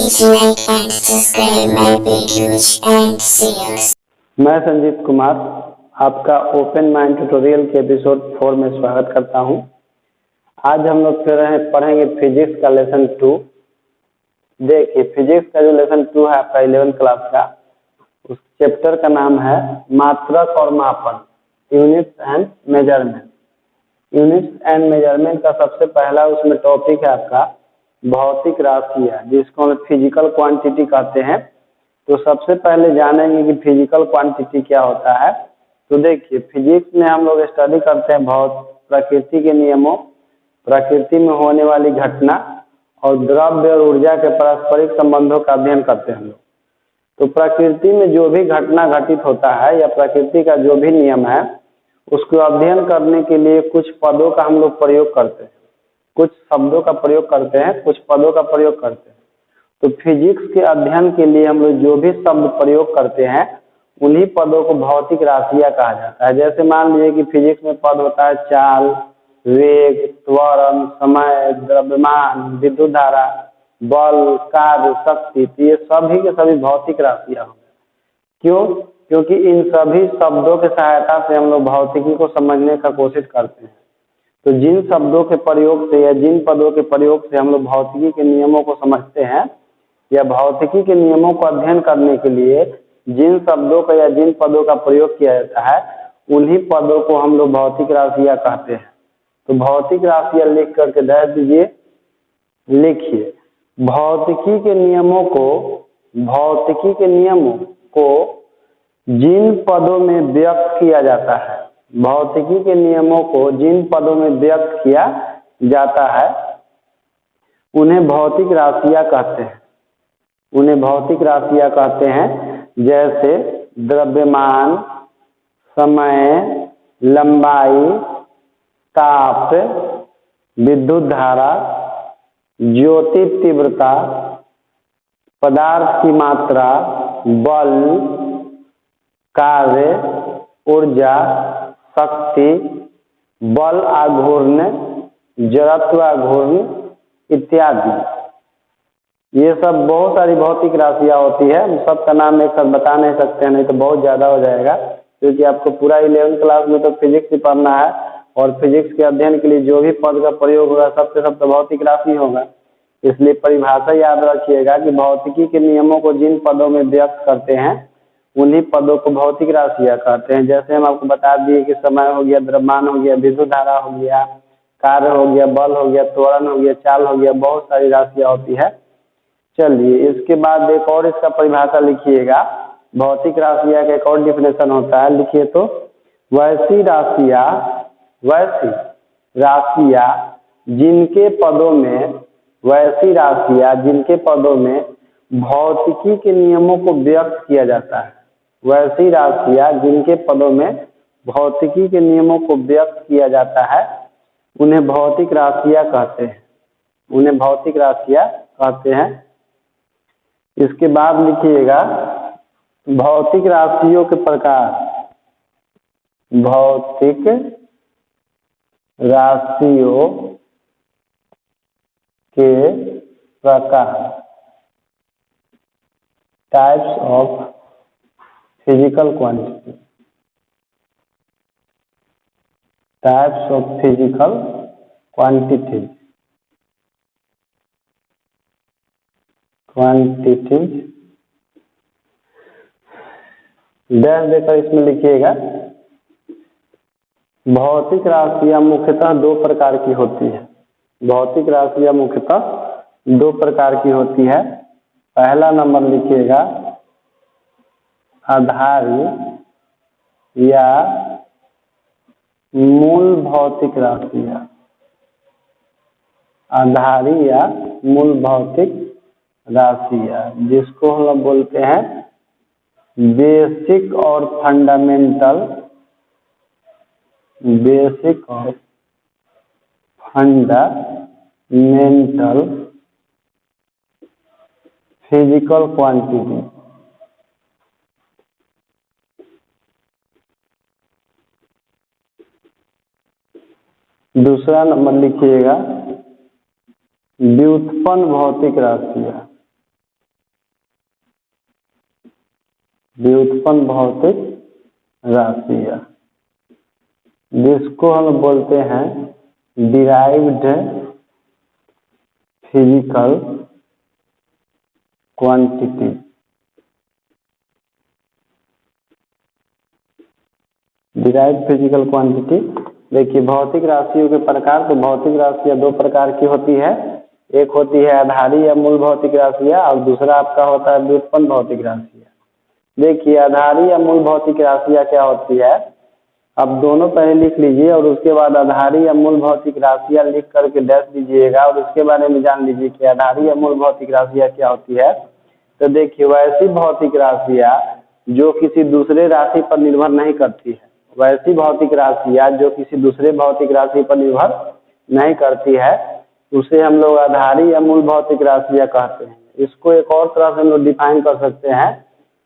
Please like and subscribe my videos and share. मैं संजीत कुमार आपका open mind tutorial के episode 4 में स्वागत करता हूं। आज हम लोग पढ़ेंगे फिजिक्स का लेसन 2। देखिए, फिजिक्स का जो लेसन 2 है आपका 11th क्लास का, उस चैप्टर का नाम है मात्रक और मापन, units and measurement. Units and measurement का सबसे पहला उसमें टॉपिक है आपका भौतिक राशियां, जिसको हम फिजिकल क्वांटिटी कहते हैं। तो सबसे पहले जानेंगे कि फिजिकल क्वांटिटी क्या होता है। तो देखिए, फिजिक्स में हम लोग स्टडी करते हैं प्रकृति के नियमों, प्रकृति में होने वाली घटना और द्रव्य और ऊर्जा के पारस्परिक संबंधों का अध्ययन करते हैं हम लोग। तो प्रकृति में जो भी घटना घटित होता है या प्रकृति का जो भी नियम है, उसको अध्ययन करने के लिए कुछ पदों का हम लोग प्रयोग करते हैं, कुछ शब्दों का प्रयोग करते हैं, कुछ पदों का प्रयोग करते हैं। तो फिजिक्स के अध्ययन के लिए हम लोग जो भी शब्द प्रयोग करते हैं, उन्हीं पदों को भौतिक राशियां कहा जाता है। जैसे मान लीजिए कि फिजिक्स में पद होता है चाल, वेग, त्वरण, समय, द्रव्यमान, विद्युत धारा, बल, कार्य, शक्ति। तो ये सभी के सभी भौतिक राशियां होंगे। क्यों? क्योंकि इन सभी शब्दों की सहायता से हम लोग भौतिकी को समझने का कोशिश करते हैं। तो जिन शब्दों के प्रयोग से या जिन पदों के प्रयोग से हम लोग भौतिकी के नियमों को समझते हैं या भौतिकी के नियमों को अध्ययन करने के लिए जिन शब्दों का या जिन पदों का प्रयोग किया जाता है, उन्हीं पदों को हम लोग भौतिक राशियां कहते हैं। तो भौतिक राशियां लिख करके दे दीजिए। लिखिए, भौतिकी के नियमों को जिन पदों में व्यक्त किया जाता है, भौतिकी के नियमों को जिन पदों में व्यक्त किया जाता है, उन्हें भौतिक राशियां कहते हैं। उन्हें भौतिक राशियां कहते हैं। जैसे द्रव्यमान, समय, लंबाई, ताप, विद्युत धारा, ज्योति तीव्रता, पदार्थ की मात्रा, बल, कार्य, ऊर्जा, शक्ति, बल आघूर्ण, जड़त्व आघूर्ण इत्यादि। ये सब बहुत सारी भौतिक राशियां होती है। हम सबका नाम एक साथ बता नहीं सकते हैं, नहीं तो बहुत ज्यादा हो जाएगा, क्योंकि आपको पूरा 11th क्लास में तो फिजिक्स ही पढ़ना है और फिजिक्स के अध्ययन के लिए जो भी पद का प्रयोग होगा सबसे सब तो भौतिक राशि होगा। इसलिए परिभाषा याद रखिएगा कि भौतिकी के नियमों को जिन पदों में व्यक्त करते हैं, उन्हीं पदों को भौतिक राशियां कहते हैं। जैसे हम आपको बता दिए कि समय हो गया, द्रव्यमान हो गया, विद्युत धारा हो गया, कार्य हो गया, बल हो गया, त्वरण हो गया, चाल हो गया, बहुत सारी राशियां होती है। चलिए, इसके बाद एक और इसका परिभाषा लिखिएगा। भौतिक राशियां का एक और डिफिनेशन होता है, लिखिए तो वैसी राशियां जिनके पदों में भौतिकी के नियमों को व्यक्त किया जाता है। वैसी राशियां जिनके पदों में भौतिकी के नियमों को व्यक्त किया जाता है, उन्हें भौतिक राशियां कहते हैं। उन्हें भौतिक राशियां कहते हैं। इसके बाद लिखिएगा भौतिक राशियों के प्रकार। भौतिक राशियों के प्रकार, types of physical quantity. Types of physical quantities dash देकर इसमें लिखिएगा। भौतिक राशियां मुख्यतः दो प्रकार की होती है। भौतिक राशियां मुख्यतः दो प्रकार की होती है। पहला नंबर लिखिएगा आधारी या मूल भौतिक राशियां। आधारी या मूल भौतिक राशियां, जिसको हम लोग बोलते हैं बेसिक और फंडामेंटल। बेसिक और फंडामेंटल फिजिकल क्वांटिटी। दूसरा नंबर लिखिएगा व्युत्पन्न भौतिक राशियां। व्युत्पन्न भौतिक राशियां, जिसको हम बोलते हैं derived physical quantity. Derived physical quantity. देखिए भौतिक राशियों के प्रकार, तो भौतिक राशियां दो प्रकार की होती है, एक होती है आधारी या मूल भौतिक राशियां और दूसरा आपका होता है व्युत्पन्न भौतिक राशियां। देखिए आधारी या मूल भौतिक राशियां क्या होती है, अब दोनों पहले लिख लीजिए और उसके बाद आधारी या मूल भौतिक राशियां लिख करके डैश दीजिएगा और उसके बारे में जान लीजिए कि आधारी या मूल भौतिक राशियां क्या होती है। तो देखिए वैसी भौतिक राशियां जो किसी दूसरे राशि पर निर्भर नहीं करती है, वैसी भौतिक राशियां जो किसी दूसरे भौतिक राशि पर निर्भर नहीं करती है, उसे हम लोग आधारी या मूल भौतिक राशियां कहते हैं। इसको एक और तरह से हम लोग डिफाइन कर सकते हैं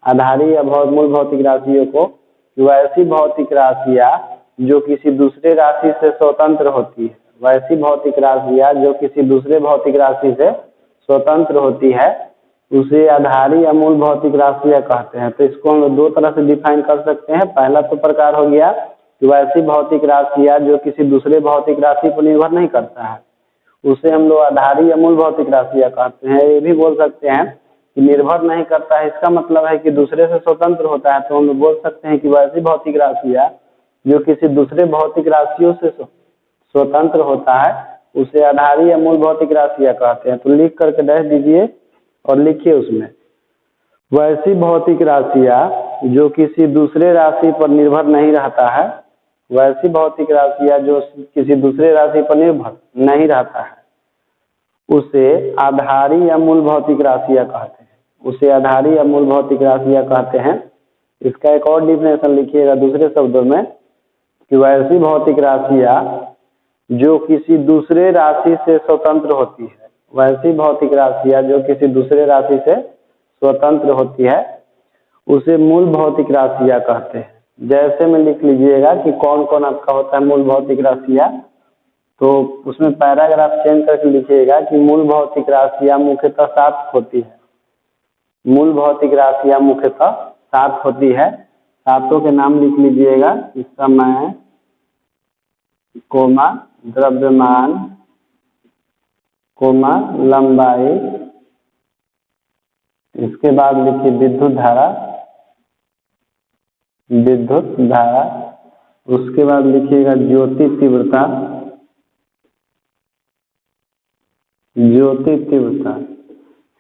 आधारी या मूल भौतिक राशियों को, वैसी भौतिक राशियां जो किसी दूसरे राशि से स्वतंत्र होती है, वैसी भौतिक राशियां जो किसी दूसरे भौतिक राशि से स्वतंत्र होती है, उसे आधारी या मूल भौतिक राशियां कहते हैं। तो इसको हम दो तरह से डिफाइन कर सकते हैं। पहला तो प्रकार हो गया कि वैसी भौतिक राशियां जो किसी दूसरे भौतिक राशि पर निर्भर नहीं करता है, उसे हम लोग आधारी या मूल भौतिक राशियां कहते हैं। ये भी बोल सकते हैं कि निर्भर नहीं करता है, इसका मतलब है कि दूसरे से स्वतंत्र होता है, तो हम लोग बोल सकते हैं कि वैसी भौतिक राशियां जो किसी दूसरे भौतिक राशियों से स्वतंत्र होता है, उसे आधारी या मूल भौतिक राशियां कहते हैं। तो लिख करके डैश दीजिए और लिखिए उसमें वैसी भौतिक राशियां जो किसी दूसरे राशि पर निर्भर नहीं रहता है, वैसी भौतिक राशियां जो किसी दूसरे राशि पर निर्भर नहीं रहता है, उसे आधारी या मूल भौतिक राशियां कहते हैं। उसे आधारी या मूल भौतिक राशियां कहते हैं। इसका एक और डिफिनेशन लिखिएगा दूसरे शब्दों में कि वैसी भौतिक राशियां जो किसी दूसरे राशि से स्वतंत्र होती है, वैसी भौतिक राशियां जो किसी दूसरे राशि से स्वतंत्र होती है, उसे मूल भौतिक राशियां कहते हैं। जैसे में लिख लीजिएगा कि कौन कौन आपका होता है मूल भौतिक राशियां, तो उसमें पैराग्राफ चेंज करके लिखिएगा कि मूल भौतिक राशियां मुख्यतः 7 होती है। मूल भौतिक राशियां मुख्यतः 7 होती है। सातों के नाम लिख लीजिएगा, समय, कोमा द्रव्यमान, कोमा लंबाई, इसके बाद लिखिए विद्युत धारा, विद्युत धारा, उसके बाद लिखिएगा ज्योति तीव्रता, ज्योति तीव्रता,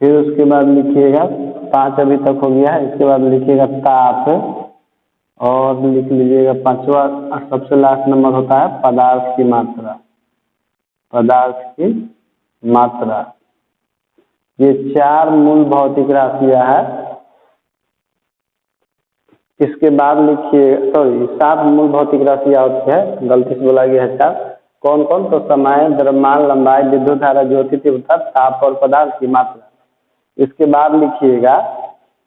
फिर उसके बाद लिखिएगा 5 अभी तक हो गया है, इसके बाद लिखिएगा ताप और लिख लीजिएगा 5वां सबसे लास्ट नंबर होता है पदार्थ की मात्रा, पदार्थ की मात्रा। ये 4 मूल भौतिक राशियां है। इसके बाद लिखिए 7 मूल भौतिक राशियां होती है, गलती से बोला गया है 4। कौन कौन, तो समय, द्रव्यमान, लंबाई, विद्युत धारा, ज्योति तीव्रता, ताप और पदार्थ की मात्रा। इसके बाद लिखिएगा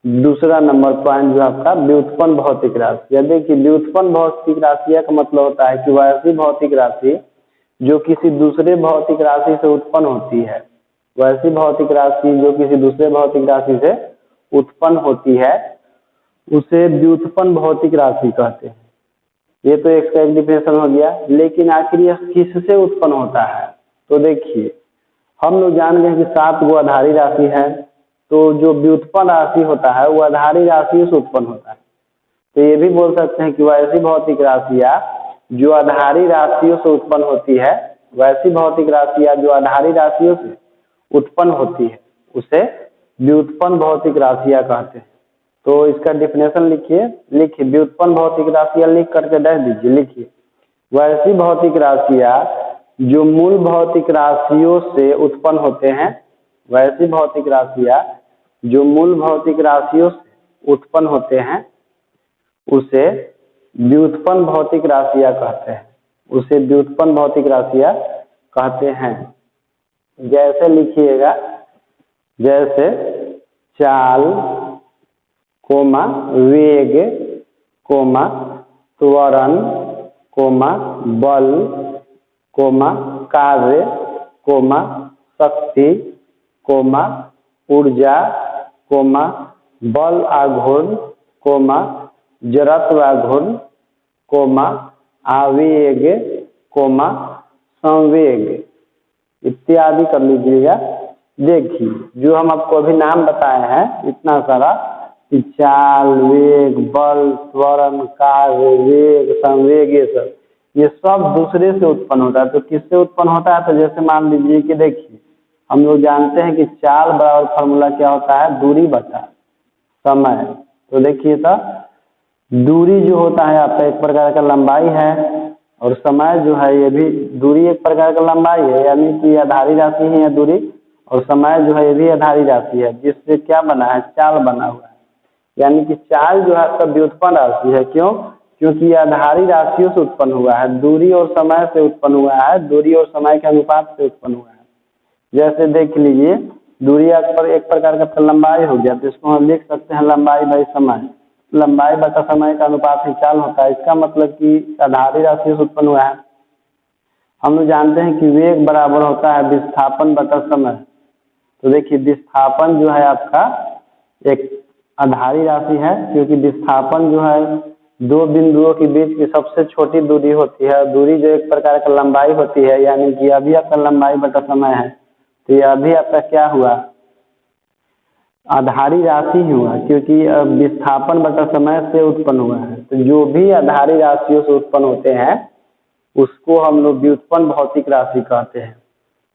दूसरा नंबर पॉइंट जो आपका व्युत्पन्न भौतिक राशि। देखिए व्युत्पन्न भौतिक राशियां का मतलब होता है कि वह ऐसी भौतिक राशि जो किसी दूसरे भौतिक राशि से उत्पन्न होती है, वैसी भौतिक राशि जो किसी दूसरे भौतिक राशि से उत्पन्न होती है, उसे व्युत्पन्न भौतिक राशि कहते हैं। ये तो एक डिफिनेशन हो गया। लेकिन आखिर यह किससे उत्पन्न होता है, तो देखिए हम लोग जान गए कि 7 गो आधारी राशि है, तो जो व्युत्पन्न राशि होता है वो आधारी राशियों से उत्पन्न होता है। तो ये भी बोल सकते हैं कि वैसी भौतिक राशियां जो आधारी राशियों से उत्पन्न होती है, वैसी भौतिक राशियां जो आधारी राशियों से उत्पन्न होती है, उसे व्युत्पन्न भौतिक राशियां कहते हैं। तो इसका डिफिनेशन लिखिए, लिखिए व्युत्पन्न भौतिक राशियां लिख करके डैश दीजिए। लिखिए वैसी भौतिक राशियां जो मूल भौतिक राशियों से उत्पन्न होते हैं, वैसी भौतिक राशियां जो मूल भौतिक राशियों से उत्पन्न होते हैं, उसे व्युत्पन्न भौतिक राशियां कहते हैं। उसे व्युत्पन्न भौतिक राशियां कहते हैं। जैसे लिखिएगा, जैसे चाल, कोमा वेग, कोमा त्वरण, कोमा बल, कोमा कार्य, कोमा शक्ति, कोमा ऊर्जा, कोमा बल आघूर्ण, कोमा जड़त्वाघूर्ण कोमा आवेग कोमा संवेग इत्यादि कर लीजिएगा। देखिए जो हम आपको अभी नाम बताए हैं इतना सारा कि चाल, वेग, बल, त्वरण, कार्य, वेग, संवेग, ये सब दूसरे से उत्पन्न होता है। तो किससे उत्पन्न होता है? तो जैसे मान लीजिए कि देखिए हम लोग जानते हैं कि चाल बराबर फॉर्मूला क्या होता है? दूरी बटा समय। तो देखिए तो दूरी जो होता है आपका एक प्रकार का लंबाई है और समय जो है ये भी दूरी एक प्रकार का लंबाई है, यानी कि आधारी राशि है या दूरी, और समय जो है ये भी आधारी राशि है, जिससे क्या बना है? चाल बना हुआ है। यानी कि चाल जो है आपका व्युत्पन्न राशि है। क्यों? क्योंकि यह आधारी राशियों से उत्पन्न हुआ है, दूरी और समय से उत्पन्न हुआ है, दूरी और समय के अनुपात से उत्पन्न हुआ है। जैसे देख लीजिए दूरी पर एक प्रकार का लंबाई हो गया, तो इसको हम लिख सकते हैं लंबाई बाई समय। लंबाई बटा समय का अनुपात ही चाल होता है। इसका मतलब कि आधारी राशियों से उत्पन्न हुआ है। हम लोग जानते हैं कि वेग बराबर होता है विस्थापन बटा समय। तो देखिए विस्थापन जो है आपका एक आधारी राशि है, क्योंकि विस्थापन जो है दो बिंदुओं के बीच की सबसे छोटी दूरी होती है। दूरी जो एक प्रकार का लंबाई होती है, यानी कि अभी आपका लंबाई बटा समय है, तो यह अभी आपका क्या हुआ? आधारी राशि ही हुआ, क्योंकि विस्थापन बटा समय से उत्पन्न हुआ है। तो जो भी आधारी राशियों से उत्पन्न होते हैं उसको हम लोग व्युत्पन्न भौतिक राशि कहते हैं।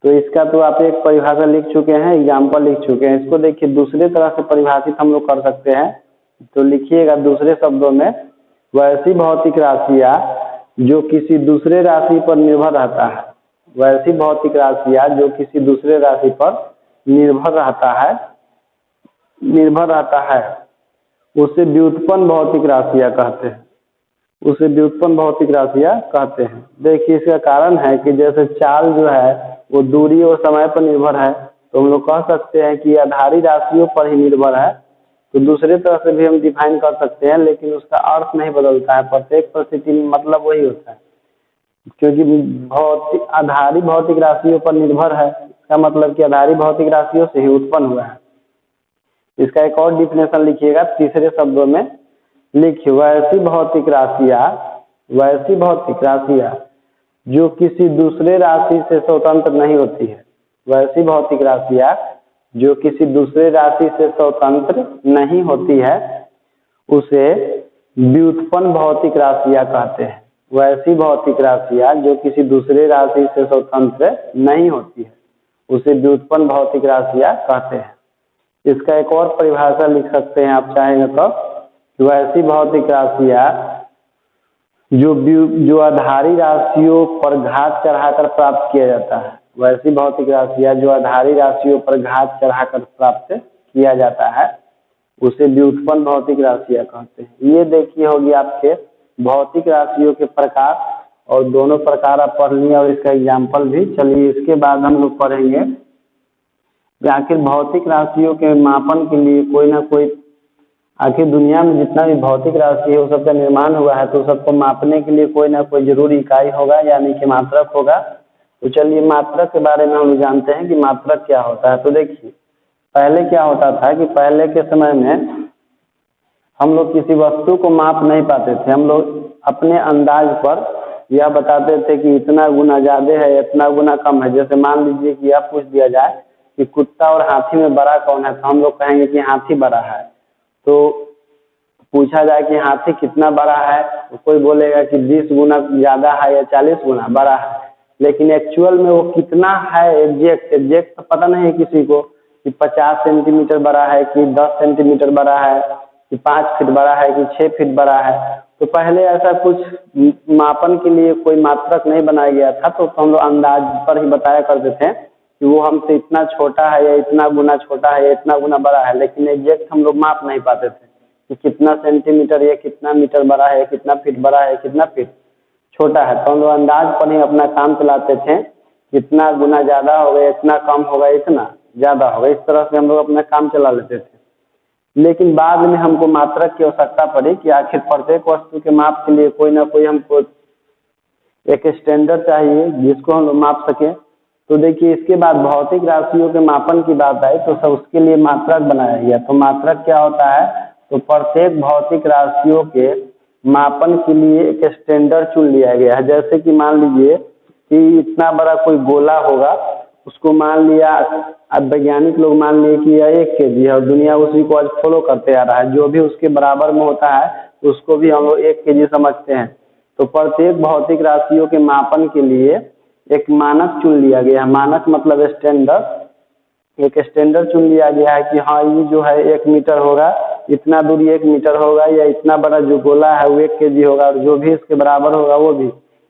तो इसका तो आप एक परिभाषा लिख चुके हैं, एग्जाम्पल लिख चुके हैं। इसको देखिए दूसरे तरह से परिभाषित हम लोग कर सकते हैं। तो लिखिएगा दूसरे शब्दों में, वैसी भौतिक राशियाँ जो किसी दूसरे राशि पर निर्भर रहता है, वैसी भौतिक राशियाँ जो किसी दूसरे राशि पर निर्भर रहता है उसे व्युत्पन्न भौतिक राशियाँ कहते हैं। उसे व्युत्पन्न भौतिक राशियाँ कहते हैं। देखिए इसका कारण है कि जैसे चाल जो है वो दूरी और समय पर निर्भर है, तो हम लोग कह सकते हैं कि आधारी राशियों पर ही निर्भर है। तो दूसरे तरह से भी हम डिफाइन कर सकते हैं, लेकिन उसका अर्थ नहीं बदलता है। प्रत्येक परिस्थिति में मतलब वही होता है, क्योंकि आधारी भौतिक राशियों पर निर्भर है, इसका मतलब कि आधारी भौतिक राशियों से ही उत्पन्न हुआ है। इसका एक और डिफिनेशन लिखिएगा तीसरे शब्दों में। लिखिए वैसी भौतिक राशियाँ जो किसी दूसरे राशि से स्वतंत्र नहीं होती है। वैसी भौतिक राशियाँ जो किसी दूसरे राशि से स्वतंत्र नहीं होती है उसे व्युत्पन्न भौतिक राशियाँ कहते हैं। वैसी भौतिक राशियाँ जो किसी दूसरे राशि से स्वतंत्र नहीं होती है उसे व्युत्पन्न भौतिक राशियाँ कहते हैं। इसका एक और परिभाषा लिख सकते हैं आप चाहेंगे तो, वैसी भौतिक राशियाँ जो आधारी राशियों पर घात चढ़ाकर प्राप्त किया जाता है। वैसी भौतिक राशियाँ जो आधारी राशियों पर घात चढ़ाकर प्राप्त किया जाता है उसे व्युत्पन्न भौतिक राशियाँ कहते हैं। ये देखिए होगी आपके भौतिक राशियों के प्रकार, और दोनों प्रकार आप पढ़ लिए और इसका एग्जाम्पल भी। चलिए इसके बाद हम लोग पढ़ेंगे कि आखिर भौतिक राशियों के मापन के लिए कोई ना कोई, आखिर दुनिया में जितना भी भौतिक राशि है वो सबका निर्माण हुआ है, तो सबको मापने के लिए कोई ना कोई जरूर इकाई होगा, यानी कि मात्रक होगा। तो चलिए मात्रक के बारे में हम जानते हैं कि मात्रक क्या होता है। तो देखिए पहले क्या होता था कि पहले के समय में हम लोग किसी वस्तु को माप नहीं पाते थे। हम लोग अपने अंदाज पर यह बताते थे कि इतना गुना ज़्यादा है, इतना गुना कम है। जैसे मान लीजिए कि यह पूछ दिया जाए कि कुत्ता और हाथी में बड़ा कौन है, तो हम लोग कहेंगे कि हाथी बड़ा है। तो पूछा जाए कि हाथी कितना बड़ा है, तो कोई बोलेगा कि 20 गुना ज़्यादा है या 40 गुना बड़ा है। लेकिन एक्चुअल में वो कितना है एग्जैक्ट तो पता नहीं है किसी को, कि 50 सेंटीमीटर बड़ा है कि 10 सेंटीमीटर बड़ा है कि 5 फीट बड़ा है कि 6 फीट बड़ा है। तो पहले ऐसा कुछ मापन के लिए कोई मात्रक नहीं बनाया गया था, तो हम लोग अंदाज पर ही बताया करते थे कि वो हमसे इतना छोटा है या इतना गुना छोटा है या इतना गुना बड़ा है। लेकिन एग्जैक्ट हम लोग माप नहीं पाते थे कि कितना सेंटीमीटर या कितना मीटर बड़ा है, कितना फीट बड़ा है, कितना फीट छोटा है। तो हम लोग अंदाज पर ही अपना काम चलाते थे, कितना गुना ज़्यादा होगा, इतना कम होगा, इतना ज़्यादा होगा। इस तरह से हम लोग अपना काम चला लेते थे। लेकिन बाद में हमको मात्रक की आवश्यकता पड़ी कि आखिर प्रत्येक वस्तु के माप के लिए कोई ना कोई हमको एक स्टैंडर्ड चाहिए जिसको हम लोग माप सकें। तो देखिए इसके बाद भौतिक राशियों के मापन की बात आई तो सब उसके लिए मात्रक बनाया गया। तो मात्रक क्या होता है? तो प्रत्येक भौतिक राशियों के मापन के लिए एक स्टैंडर्ड चुन लिया गया है। जैसे कि मान लीजिए कि इतना बड़ा कोई गोला होगा, उसको मान लिया, अब वैज्ञानिक लोग मान लिए कि यह 1 kg है और दुनिया उसी को आज फॉलो करते आ रहा है। जो भी उसके बराबर में होता है उसको भी हम लोग 1 kg समझते हैं। तो प्रत्येक भौतिक राशियों के मापन के लिए एक मानक चुन लिया गया है। मानक मतलब स्टैंडर्ड। एक स्टैंडर्ड चुन लिया गया है कि हाँ ये जो है 1 मीटर होगा, इतना दूरी 1 मीटर होगा, या इतना बड़ा जो गोला है वो 1 kg होगा, और जो भी इसके बराबर होगा वो भी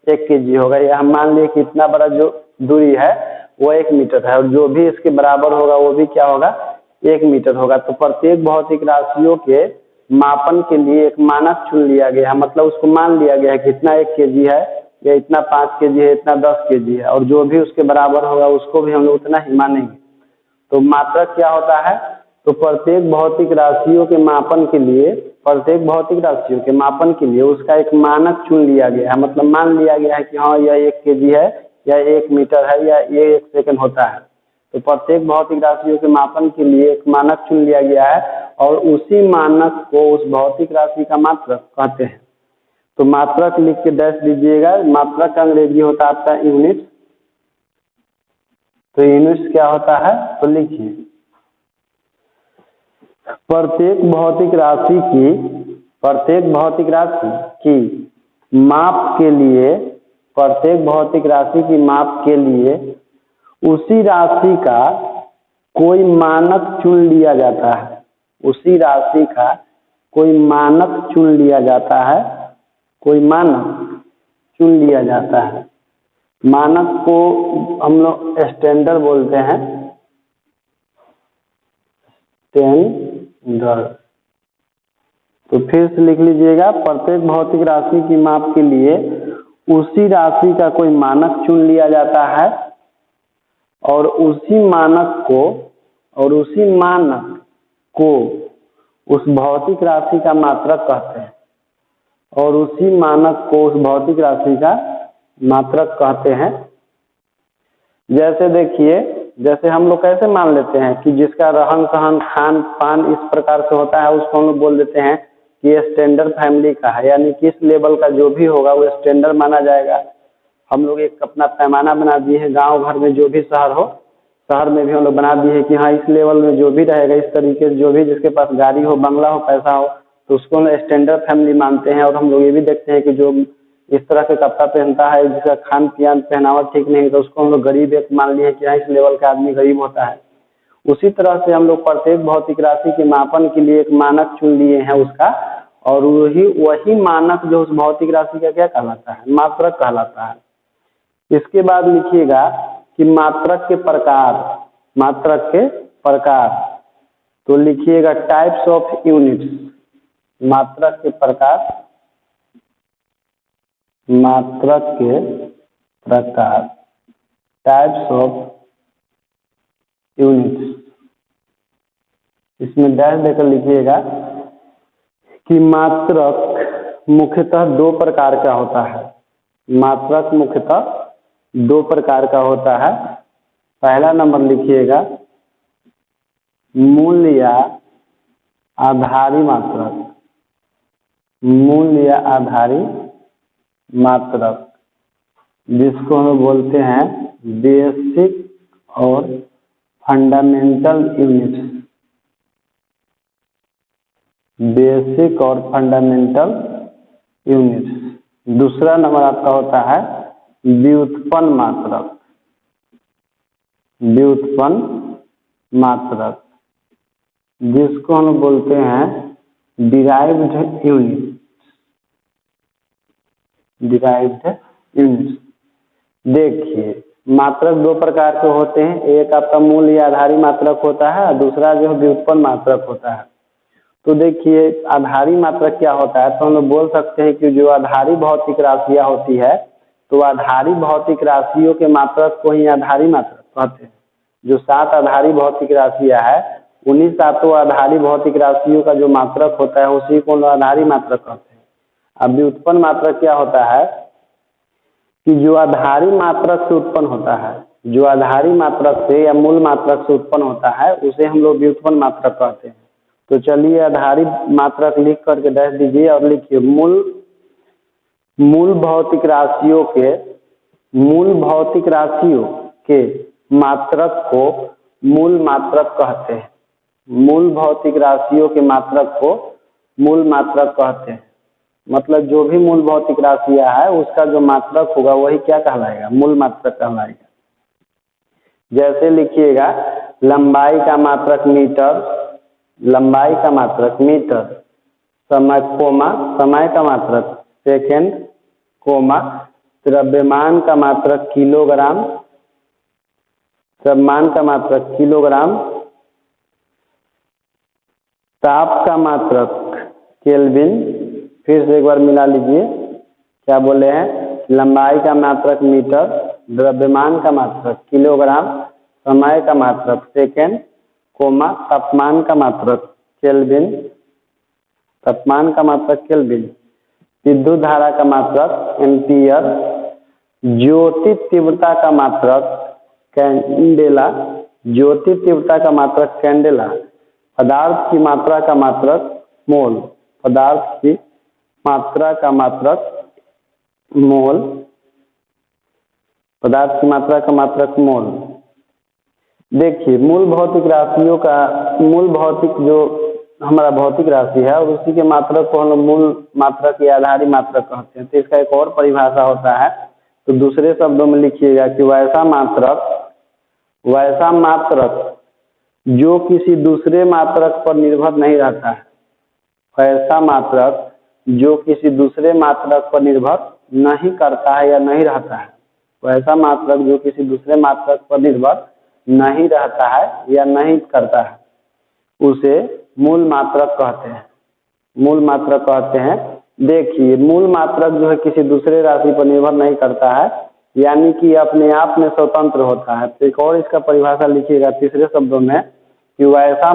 1 kg होगा। या हम मान लिए कि इतना बड़ा जो दूरी है वो 1 मीटर है, और जो भी इसके बराबर होगा वो भी क्या होगा, 1 मीटर होगा। तो प्रत्येक भौतिक राशियों के मापन के लिए एक मानक चुन लिया गया है, मतलब उसको मान लिया गया है कि इतना 1 kg है, या इतना 5 kg है, इतना 10 kg है, और जो भी उसके बराबर होगा उसको भी हम लोग उतना ही मानेंगे। तो मात्रक क्या होता है, तो प्रत्येक भौतिक राशियों के मापन के लिए, प्रत्येक भौतिक राशियों के मापन के लिए उसका एक मानक चुन लिया गया है, मतलब मान लिया गया है कि हाँ यह 1 kg है, या 1 मीटर है, या ये 1 सेकंड होता है। तो प्रत्येक भौतिक राशियों के मापन के लिए एक मानक चुन लिया गया है, और उसी मानक को उस भौतिक राशि का मात्रक कहते हैं। तो मात्रक लिख के डैश दीजिएगा। मात्रक का अंग्रेजी होता है आपका यूनिट। तो यूनिट्स क्या होता है, तो लिखिए प्रत्येक भौतिक राशि की माप के लिए, प्रत्येक भौतिक राशि की माप के लिए उसी राशि का कोई मानक चुन लिया जाता है। उसी राशि का कोई मानक चुन लिया जाता है, कोई मानक चुन लिया जाता है। मानक को हम लोग स्टैंडर्ड बोलते हैं, स्टैंडर्ड। तो फिर से लिख लीजिएगा, प्रत्येक भौतिक राशि की माप के लिए उसी राशि का कोई मानक चुन लिया जाता है, और उसी मानक को उस भौतिक राशि का मात्रक कहते हैं, और उसी मानक को उस भौतिक राशि का मात्रक कहते हैं। जैसे देखिए, जैसे हम लोग कैसे मान लेते हैं कि जिसका रहन सहन खान पान इस प्रकार से होता है, उसको हम लोग बोल देते हैं कि ये स्टैंडर्ड फैमिली का है, यानी कि इस लेवल का जो भी होगा वो स्टैंडर्ड माना जाएगा। हम लोग एक अपना पैमाना बना दिए हैं, गांव भर में जो भी शहर हो, शहर में भी हम लोग बना दिए हैं कि हाँ इस लेवल में जो भी रहेगा, इस तरीके से जो भी जिसके पास गाड़ी हो, बंगला हो, पैसा हो, तो उसको हम स्टैंडर्ड फैमिली मानते हैं। और हम लोग ये भी देखते हैं कि जो इस तरह के कपड़ा पहनता है, जिसका खान पियान पहनावा ठीक नहीं, तो उसको हम लोग गरीब एक मान लिए कि हाँ इस लेवल का आदमी गरीब होता है। उसी तरह से हम लोग प्रत्येक भौतिक राशि के मापन के लिए एक मानक चुन लिए हैं उसका, और वही मानक जो उस भौतिक राशि का क्या कहलाता है, मात्रक कहलाता है। इसके बाद लिखिएगा कि मात्रक के प्रकार, मात्रक के प्रकार। तो लिखिएगा टाइप्स ऑफ यूनिट्स, मात्रक के प्रकार, मात्रक के प्रकार, टाइप्स ऑफ यूनिट्स। इसमें डैश देकर लिखिएगा कि मात्रक मुख्यतः 2 प्रकार का होता है। मात्रक मुख्यतः 2 प्रकार का होता है। पहला नंबर लिखिएगा मूल्य आधारी मात्रक, मूल्य आधारी मात्रक, जिसको हम बोलते हैं बेसिक और फंडामेंटल यूनिट्स, बेसिक और फंडामेंटल यूनिट्स। दूसरा नंबर आपका होता है व्युत्पन्न मात्रक, व्युत्पन्न मात्रक, जिसको हम बोलते हैं डिराइव्ड यूनिट, डिराइव्ड यूनिट्स। देखिए मात्रक 2 प्रकार के होते हैं, एक आपका मूल्य आधारी मात्रक होता है, दूसरा जो व्युत्पन्न मात्रक होता है। तो देखिए आधारी मात्रक क्या होता है, तो हम लोग बोल सकते हैं कि जो आधारी भौतिक राशियां होती है, तो आधारी भौतिक राशियों के मात्रक को ही आधारी मात्रक कहते हैं। जो 7 आधारी भौतिक राशियां है, उन्हीं 7 आधारी भौतिक राशियों का जो मात्रक होता है उसी को आधारी मात्रक कहते हैं। अब व्युत्पन्न मात्रक क्या होता है कि जो आधारी मात्रक से उत्पन्न होता है, जो आधारी मात्रक से या मूल मात्रक से उत्पन्न होता है, उसे हम लोग व्युत्पन्न मात्रक कहते हैं। तो चलिए आधारी मात्रक लिख करके डैश दीजिए और लिखिए मूल भौतिक राशियों के मात्रक को मूल मात्रक कहते हैं। मूल भौतिक राशियों के मात्रक को मूल मात्रक कहते हैं। मतलब जो भी मूल भौतिक राशियां है उसका जो मात्रक होगा वही क्या कहलाएगा, मूल मात्रक कहलाएगा। जैसे लिखिएगा लंबाई का मात्रक मीटर, समय का मात्रक सेकंड, द्रव्यमान का मात्रक किलोग्राम, ताप का मात्रक केल्विन। फिर से एक बार मिला लीजिए, क्या बोले हैं, लंबाई का मात्रक मीटर, द्रव्यमान का मात्रक किलोग्राम, समय का मात्रक सेकंड, तापमान का मात्रक केल्विन, विद्युत धारा का मात्रक एम्पियर, ज्योति तीव्रता का मात्रक कैंडेला, पदार्थ की मात्रा का मात्रक मोल, देखिए मूल भौतिक जो हमारा भौतिक राशि है और उसी के मात्रक को हम लोग मूल मात्रक या आधारी मात्रक कहते हैं। तो इसका एक और परिभाषा होता है, तो दूसरे शब्दों में लिखिएगा कि वैसा मात्रक जो किसी दूसरे मात्रक पर निर्भर नहीं रहता है। वैसा मात्रक जो किसी दूसरे मात्रक पर निर्भर नहीं करता है या नहीं रहता है। वैसा मात्रक जो किसी दूसरे मात्रक पर निर्भर नहीं रहता है या नहीं करता है, उसे मूल मात्रक कहते हैं। देखिए मूल मात्रक जो है किसी दूसरे राशि पर निर्भर नहीं करता है, यानी कि अपने आप में स्वतंत्र होता है। तो एक और इसका परिभाषा लिखिएगा तीसरे शब्दों में कि वैसा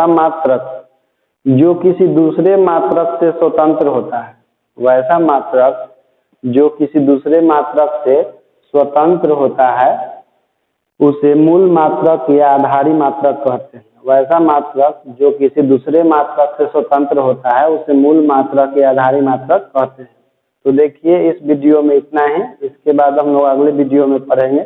मात्रक जो किसी दूसरे मात्रक से स्वतंत्र होता है। वैसा मात्रक जो किसी दूसरे मात्रक से स्वतंत्र होता है उसे मूल मात्रक या आधारी मात्रक कहते हैं। वैसा मात्रक जो किसी दूसरे मात्रक से स्वतंत्र होता है उसे मूल मात्रक या आधारी मात्रक कहते हैं। तो देखिए इस वीडियो में इतना ही, इसके बाद हम लोग अगले वीडियो में पढ़ेंगे।